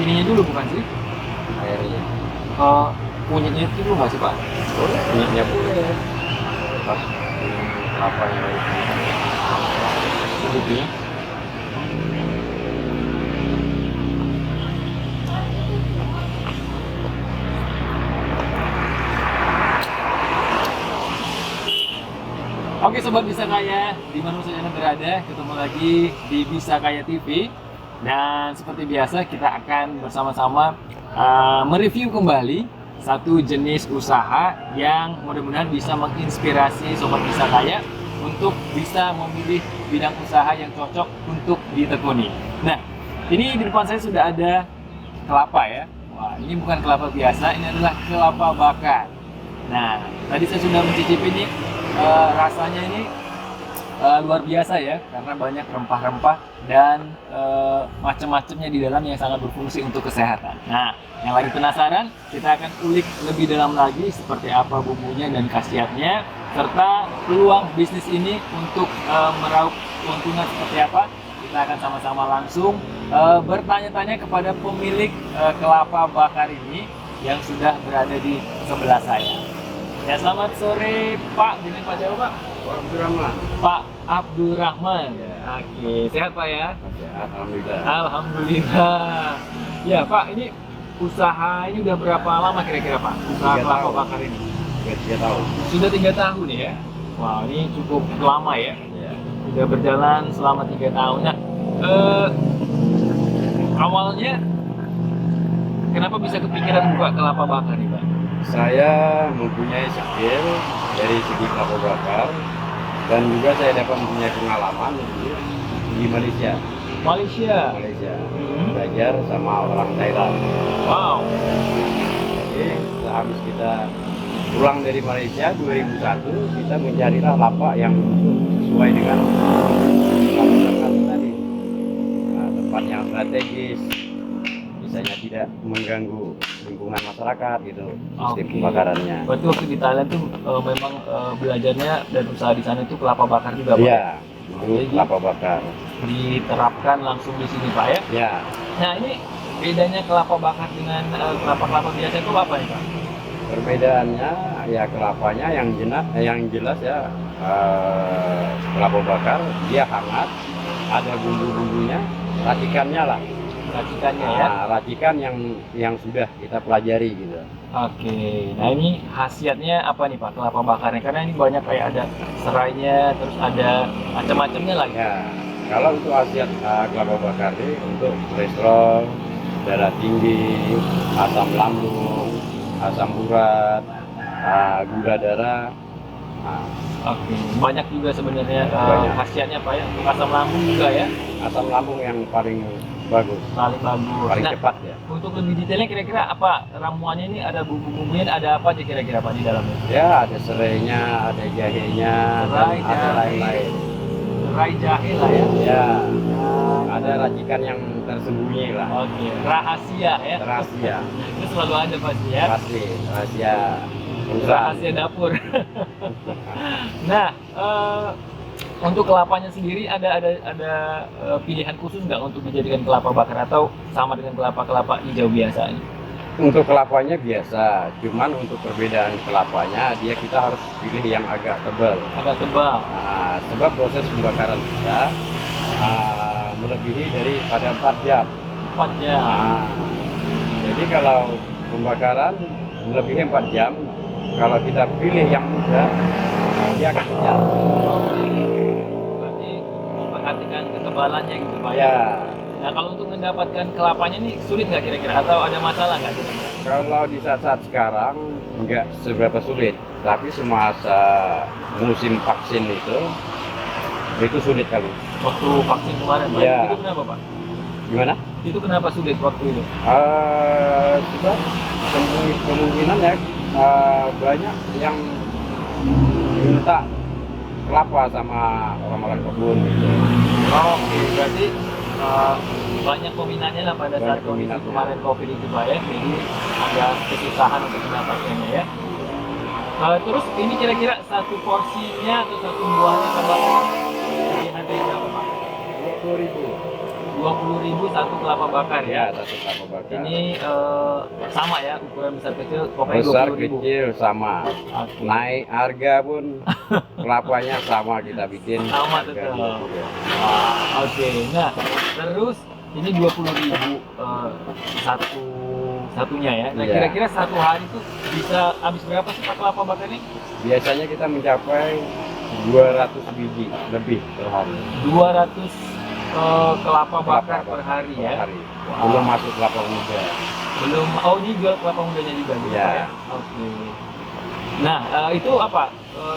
ininya dulu bukan sih? airnya. Kunyitnya itu dulu nggak sih Pak? Boleh, minyaknya boleh. Pas kelapanya itu. Begitu ya. Oke Sobat Bisa Kaya, di mana saja Anda berada, ketemu lagi di Bisa Kaya TV. Dan seperti biasa kita akan bersama-sama mereview kembali satu jenis usaha yang mudah-mudahan bisa menginspirasi Sobat Bisa Kaya untuk bisa memilih bidang usaha yang cocok untuk ditekuni. Nah, ini di depan saya sudah ada kelapa ya. Wah, ini bukan kelapa biasa, ini adalah kelapa bakar. Nah, tadi saya sudah mencicipi nih, rasanya ini luar biasa ya, karena banyak rempah-rempah dan macam-macamnya di dalam yang sangat berfungsi untuk kesehatan. Nah, yang lagi penasaran, kita akan ulik lebih dalam lagi seperti apa bumbunya dan khasiatnya, serta peluang bisnis ini untuk meraup keuntungan seperti apa. Kita akan sama-sama langsung bertanya-tanya kepada pemilik kelapa bakar ini yang sudah berada di sebelah saya. Ya, selamat sore Pak. Ini Pak siapa Pak? Pak Abdurrahman. Pak Abdurrahman. Ya. Oke, sehat Pak ya? Sehat, alhamdulillah. Alhamdulillah. Ya Pak, ini usaha ini udah berapa lama kira-kira Pak? Usaha 3 kelapa tahun. bakar ini? 3 tahun. Sudah 3 tahun ya? Wow, ini cukup lama ya? Ya. Sudah berjalan selama 3 tahun. Nah, awalnya kenapa bisa kepikiran buka kelapa bakar nih Pak? Saya mempunyai skill dari segi kelapa bakar dan juga saya dapat mempunyai pengalaman di Malaysia. Malaysia. Belajar sama orang Thailand. Wow. Jadi sehabis kita pulang dari Malaysia 2001, kita mencarilah lapak yang sesuai dengan kelapa bakar tadi. Nah, tempat yang strategis, misalnya tidak mengganggu lingkungan masyarakat gitu, sistem Oke. pembakarannya. Berarti waktu di Thailand tuh memang belajarnya dan usaha di sana itu kelapa bakar juga Pak? Iya, Jadi kelapa bakar. diterapkan langsung di sini Pak ya? Ya, Nah, ini bedanya kelapa bakar dengan kelapa-kelapa biasa itu apa nih Pak? perbedaannya ya kelapanya yang jelas ya, kelapa bakar dia hangat, ada bumbu-bumbunya, racikannya lah. Racikannya ya? Nah, racikan yang sudah kita pelajari gitu. Oke, nah ini khasiatnya apa nih Pak kelapa bakarnya? Karena ini banyak kayak ada serainya, terus ada macam-macamnya lagi. Ya, kalau untuk khasiat kelapa bakar ini untuk kolesterol, darah tinggi, asam lambung, asam urat, gula darah. Nah, Oke, banyak juga sebenarnya Banyak. khasiatnya Pak ya. Untuk asam lambung juga ya, asam lambung yang paling bagus, paling bagus. paling Nah, cepat ya. untuk lebih detailnya kira-kira apa ramuannya ini, ada bumbu-bumbunya, ada apa aja kira-kira Pak di dalamnya? Ya, ada serainya, ada jahenya, Serai, dan ada jahe. lain-lain. Serai jahe lah ya. Ya, ada racikan yang tersembunyi lah. Oke, rahasia ya. Rahasia, Itu selalu ada pasti ya. pasti rahasia perusahaan. Rahasia dapur. Nah, untuk kelapanya sendiri ada pilihan khusus nggak untuk dijadikan kelapa bakar atau sama dengan kelapa-kelapa hijau biasa ini? Untuk kelapanya biasa, cuman untuk perbedaan kelapanya kita harus pilih yang agak tebal. Agak tebal. Nah, sebab proses pembakaran kita melebihi daripada 4 jam. 4 jam. Nah, jadi kalau pembakaran melebihi 4 jam, kalau kita pilih yang muda, dia akan kenyal. Berarti memperhatikan ketebalannya gitu Pak ya. Ya, Nah, kalau untuk mendapatkan kelapanya ini sulit nggak kira-kira atau ada masalah nggak kira-kira? kalau di saat-saat sekarang nggak seberapa sulit, tapi semasa musim vaksin itu sulit kali. Waktu vaksin kemarin Pak, Ya. itu kenapa Pak? Gimana? Itu kenapa sulit waktu itu? Sebab kemungkinan ya banyak yang minta kelapa sama orang-orang kebun gitu. Oh, oke. Berarti banyak peminatnya lah pada saat Banyak kondisi peminatnya. kemarin COVID itu Pak ya. Jadi ada kesusahan untuk mendapatkannya ya. Terus ini kira-kira satu porsinya atau satu buahnya kalau di harga berapa Pak? 20.000. 20.000 satu kelapa bakar Ya, ya. satu kelapa bakar. Ini sama ya, ukuran besar kecil pokoknya Besar 20.000. kecil sama. Oke. Naik harga pun kelapanya sama kita bikin. Sama harga tetap. 20. Wah, oke. Nah, terus ini 20.000 satunya ya. Nah, Iya. kira-kira satu hari itu bisa habis berapa sih Pak kelapa bakar ini? Biasanya kita mencapai 200 biji lebih per hari. 200 kelapa bakar per hari per ya. hari. Wow. Belum masuk kelapa muda. Belum, oh ini jual kelapa mudanya juga gitu Iya. Pak ya? Oke. Nah, itu apa?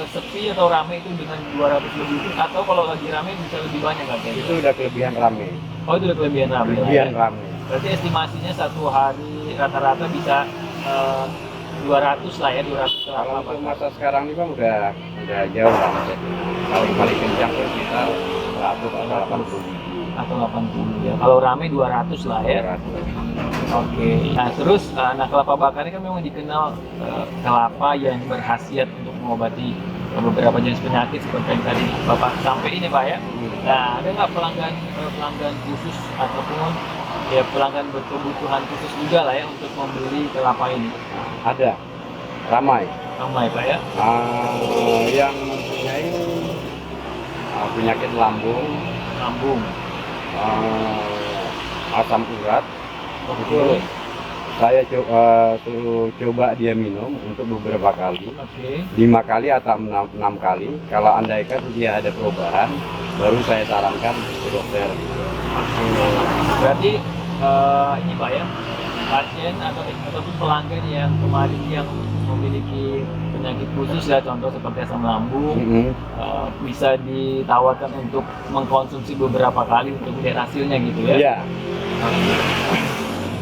Sepi atau rame itu dengan 200 lebih itu? Atau kalau lagi rame bisa lebih banyak nggak kayaknya? Itu udah kelebihan rame. Oh itu udah kelebihan rame lah Kelebihan ya? rame. Berarti estimasinya satu hari rata-rata bisa 200 lah ya, 200 Kalau kelapa untuk bakar. masa sekarang ini bang udah jauh lah Mas. Paling kencang tuh sekitar 100 atau 80 biji. Atau 80 ya. Kalau rame 200 lah ya. 200. Oke. Nah terus, nah kelapa bakar ini kan memang dikenal kelapa yang berkhasiat untuk mengobati beberapa jenis penyakit seperti yang tadi Bapak sampaikan ini Pak ya. Nah ada nggak pelanggan khusus ataupun ya pelanggan berkebutuhan khusus juga lah ya untuk membeli kelapa ini? Ada, ramai. Ramai Pak ya. Yang mempunyai penyakit lambung, Lambung. asam urat, itu Oke. saya suruh coba dia minum untuk beberapa kali, Oke. 5 kali atau 6 kali. Kalau andaikan dia ada perubahan, baru saya sarankan ke dokter. Berarti ini Pak ya, pasien ataupun pelanggan yang kemarin yang memiliki penyakit khusus ya, contoh seperti asam lambung, bisa ditawarkan untuk mengkonsumsi beberapa kali untuk melihat hasilnya gitu ya. Iya,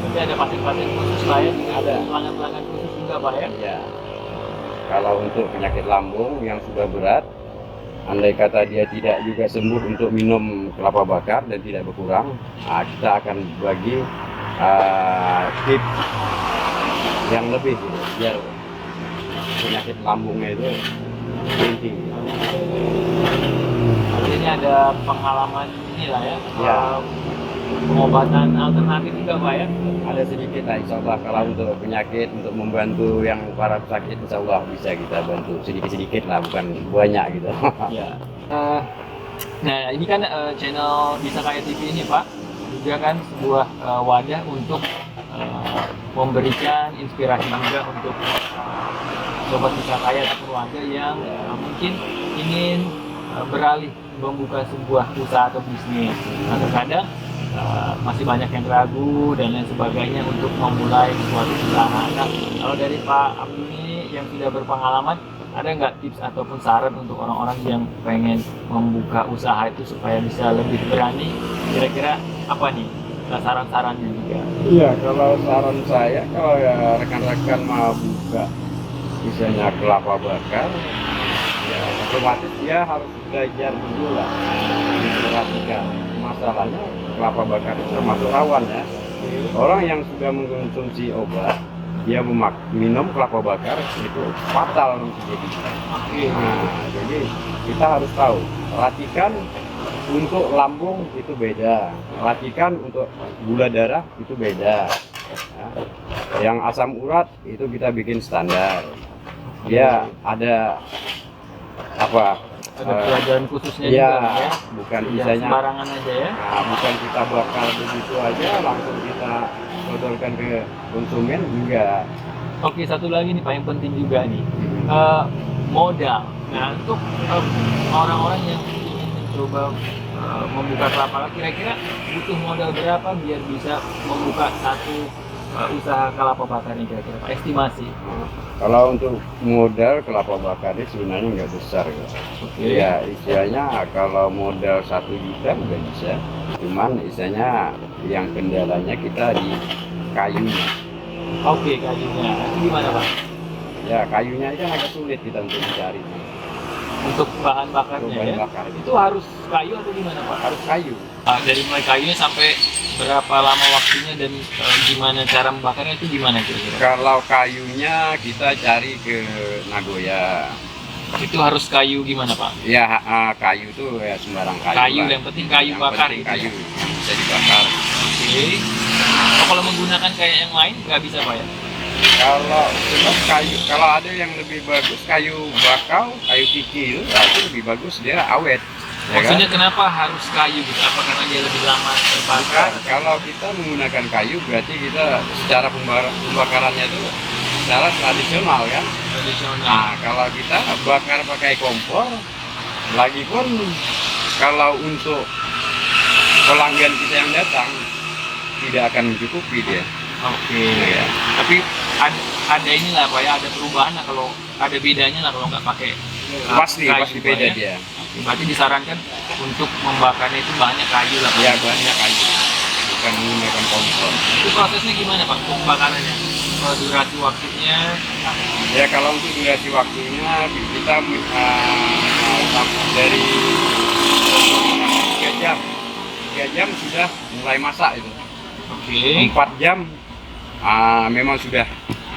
Berarti ada pasien-pasien khusus lah ya, juga Ada. pelanggan-pelanggan khusus juga Pak ya. iya. Kalau untuk penyakit lambung yang sudah berat, andai kata dia tidak juga sembuh untuk minum kelapa bakar dan tidak berkurang, kita akan bagi tips yang lebih gitu, biar penyakit lambungnya itu berhenti. Berarti ini ada pengalaman inilah ya, Ya. pengobatan alternatif juga Pak ya. Ada sedikit lah, insya Allah kalau untuk penyakit, untuk membantu yang para sakit, insya Allah bisa kita bantu sedikit-sedikit lah, bukan banyak gitu. Ya. Nah ini kan channel Bisa Kaya TV ini Pak juga kan sebuah wadah untuk memberikan inspirasi juga untuk sobat Bisa Kaya atau keluarga yang mungkin ingin beralih membuka sebuah usaha atau bisnis. Nah terkadang masih banyak yang ragu dan lain sebagainya untuk memulai suatu usaha. Nah kalau dari Pak Abdul ini yang sudah berpengalaman, ada nggak tips ataupun saran untuk orang-orang yang pengen membuka usaha itu supaya bisa lebih berani? Kira-kira apa nih saran-sarannya juga? Iya, kalau saran saya, kalau ya rekan-rekan mau buka misalnya kelapa bakar, ya otomatis dia harus belajar dulu lah, diperhatikan. Masalahnya kelapa bakar itu termasuk rawan ya. Orang yang sudah mengkonsumsi obat, dia minum kelapa bakar itu fatal jadi. Nah, jadi kita harus tahu, perhatikan untuk lambung itu beda, perhatikan untuk gula darah itu beda. Ya. Yang asam urat itu kita bikin standar. Dia ada apa? Ada pelajaran khususnya Ya, juga ya? bukan Jangan misalnya. sembarangan aja ya? Nah, bukan kita bakar begitu aja langsung kita sodorkan ke konsumen, enggak. Oke, satu lagi nih Pak yang penting juga nih, modal. Nah untuk orang-orang yang ingin mencoba membuka kelapa, kira-kira butuh modal berapa biar bisa membuka satu usaha kelapa bakar ini kira-kira Pak? Estimasi. Kalau untuk modal kelapa bakar ini sebenarnya nggak besar ya. Oke. Ya istilahnya kalau modal 1 juta udah bisa. Cuman istilahnya yang kendalanya kita di kayunya. Oke, kayunya. Itu gimana Pak? Ya kayunya itu agak sulit kita untuk mencari. Untuk bahan bakarnya Untuk bahan ya? bakar. Itu harus kayu atau gimana Pak? Harus kayu. Dari mulai kayunya sampai berapa lama waktunya dan gimana cara membakarnya itu gimana kira-kira? Kalau kayunya kita cari ke Nagoya. Itu harus kayu gimana Pak? Ya kayu tuh ya sembarang kayu. Kayu, lah. yang penting kayu Yang bakar penting gitu. kayu bisa dibakar. Oke. Oh, kalau menggunakan kayak yang lain nggak bisa Pak ya? Kalau tetap kayu, kalau ada yang lebih bagus kayu bakau, kayu kikil, itu lebih bagus, dia awet. Ya Maksudnya kan? kenapa harus kayu gitu? Apa karena dia lebih lama terbakar? Kalau kita menggunakan kayu berarti kita secara pembakarannya itu secara tradisional kan. Tradisional. Nah, kalau kita bakar pakai kompor, lagi pun kalau untuk pelanggan kita yang datang tidak akan mencukupi dia. Oke. Ya. Tapi ada inilah Pak ya, ada perubahan lah kalau ada bedanya lah kalau nggak pakai Pasti kayu, pasti Pak, beda ya. dia. Berarti disarankan untuk membakarnya itu banyak kayu lah Pak. Ya banyak kayu, bukan menggunakan kompor. Itu prosesnya gimana Pak untuk pembakarannya? Durasi waktunya? Ya kalau untuk durasi waktunya kita dari 3 jam, 3 jam sudah mulai masak itu. Oke. 4 jam memang sudah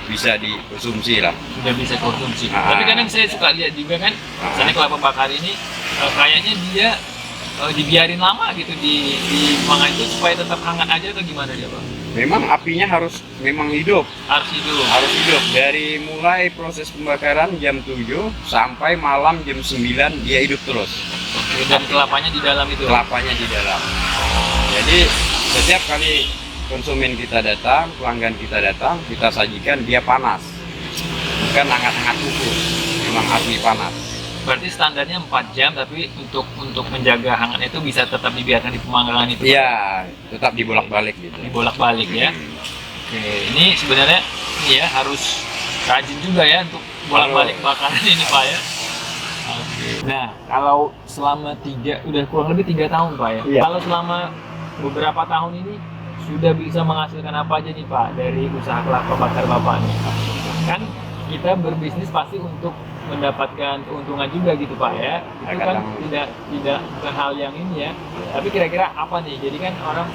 bisa dikonsumsi lah. Sudah bisa konsumsi. Ah. Tapi kadang saya suka lihat juga kan, misalnya kelapa bakar ini kayaknya dia dibiarin lama gitu di mangga itu supaya tetap hangat aja atau gimana dia Pak? Memang apinya harus memang hidup, Harus hidup. harus hidup dari mulai proses pembakaran jam 7 sampai malam jam 9 dia hidup terus. Oke, dan kelapanya di dalam itu. Kelapanya di dalam. Jadi setiap kali konsumen kita datang, pelanggan kita datang, kita sajikan dia panas, bukan hangat-hangat kukus, memang asli panas. Berarti standarnya 4 jam, tapi untuk menjaga hangatnya itu bisa tetap dibiarkan di pemanggangan itu. Iya, tetap dibolak-balik gitu. Dibolak-balik ya. Oke, ini sebenarnya ini ya harus rajin juga ya untuk bolak-balik bakaran ini Pak ya. Oke. Nah, kalau selama udah kurang lebih 3 tahun Pak ya. Iya. Kalau selama beberapa tahun ini sudah bisa menghasilkan apa aja nih Pak dari usaha kelapa bakar Bapak nih? Kan kita berbisnis pasti untuk mendapatkan keuntungan juga gitu Pak ya. Itu kan tidak bukan hal yang ini ya. Tapi kira-kira apa nih? Jadi kan orang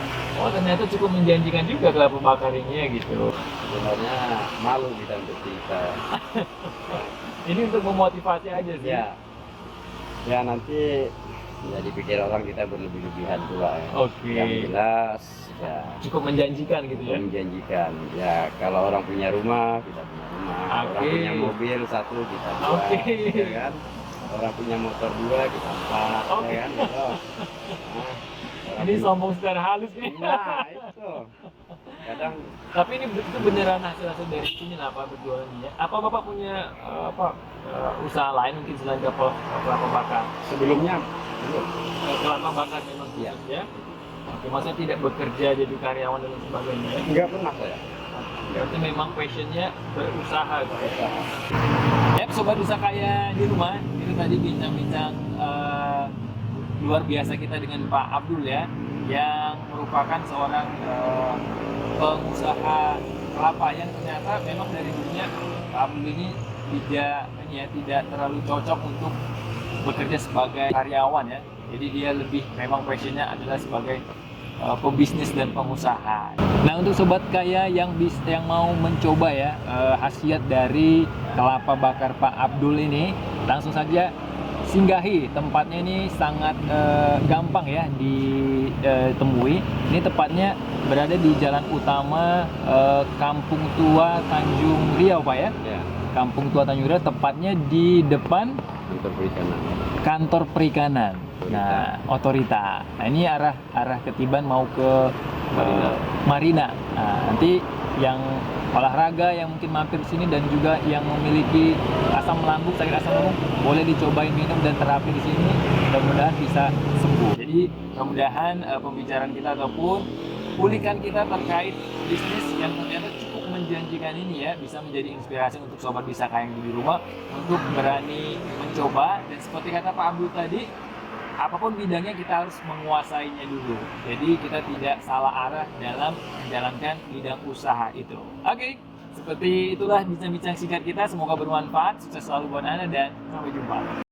ternyata cukup menjanjikan juga kelapa bakar ini ya gitu. Sebenarnya malu kita untuk cerita. Ini untuk memotivasi aja sih. Ya, ya nanti ya dipikir orang kita berlebih-lebihan pula ya. Oke. Yang jelas ya Cukup menjanjikan gitu ya. menjanjikan. Ya kalau orang punya rumah kita punya rumah. Orang Oke. punya mobil 1 kita 2, Oke. ya kan. Orang punya motor 2 kita 4, Oke. ya kan. Gitu. Nah, Ini sombong secara halus nih. Nah itu kadang Tapi ini itu beneran hasil dari sini lah Pak berjualan ini ya. Apa Bapak punya usaha lain mungkin selain kelapa bakar? sebelumnya belum. Kelapa bakar memang Iya. khusus ya. Oke, maksudnya tidak bekerja jadi karyawan dan sebagainya ya. Enggak pernah saya. Berarti memang passionnya berusaha gitu ya. Ya, sobat bisa kaya di rumah. Itu tadi bincang-bincang luar biasa kita dengan Pak Abdul ya, yang merupakan seorang pengusaha kelapa yang ternyata memang dari dulunya Pak Abdul ini tidak terlalu cocok untuk bekerja sebagai karyawan ya. Jadi dia lebih memang passionnya adalah sebagai pebisnis dan pengusaha. Nah untuk sobat kaya yang mau mencoba ya khasiat dari kelapa bakar Pak Abdul ini, langsung saja singgahi. Tempatnya ini sangat gampang ya ditemui. Ini tepatnya berada di Jalan Utama Kampung Tua Tanjung Riau Pak ya. Ya, Kampung Tua Tanjung Riau, tepatnya di depan untuk perikanan. kantor perikanan. Nah, otorita. Nah, ini arah Ketiban mau ke Marina. Nah, nanti yang olahraga yang mungkin mampir di sini dan juga yang memiliki asam lambung, sakit asam lambung, boleh dicobain minum dan terapi di sini. Mudah-mudahan bisa sembuh. Jadi, mudah-mudahan pembicaraan kita ataupun kulikan kita terkait bisnis yang ternyata cukup menjanjikan ini ya bisa menjadi inspirasi untuk sobat bisa kaya yang di rumah untuk berani mencoba. Dan seperti kata Pak Abdul tadi, apapun bidangnya kita harus menguasainya dulu. Jadi kita tidak salah arah dalam menjalankan bidang usaha itu. Oke, seperti itulah bincang-bincang singkat kita. Semoga bermanfaat. Sukses selalu buat Anda dan sampai jumpa.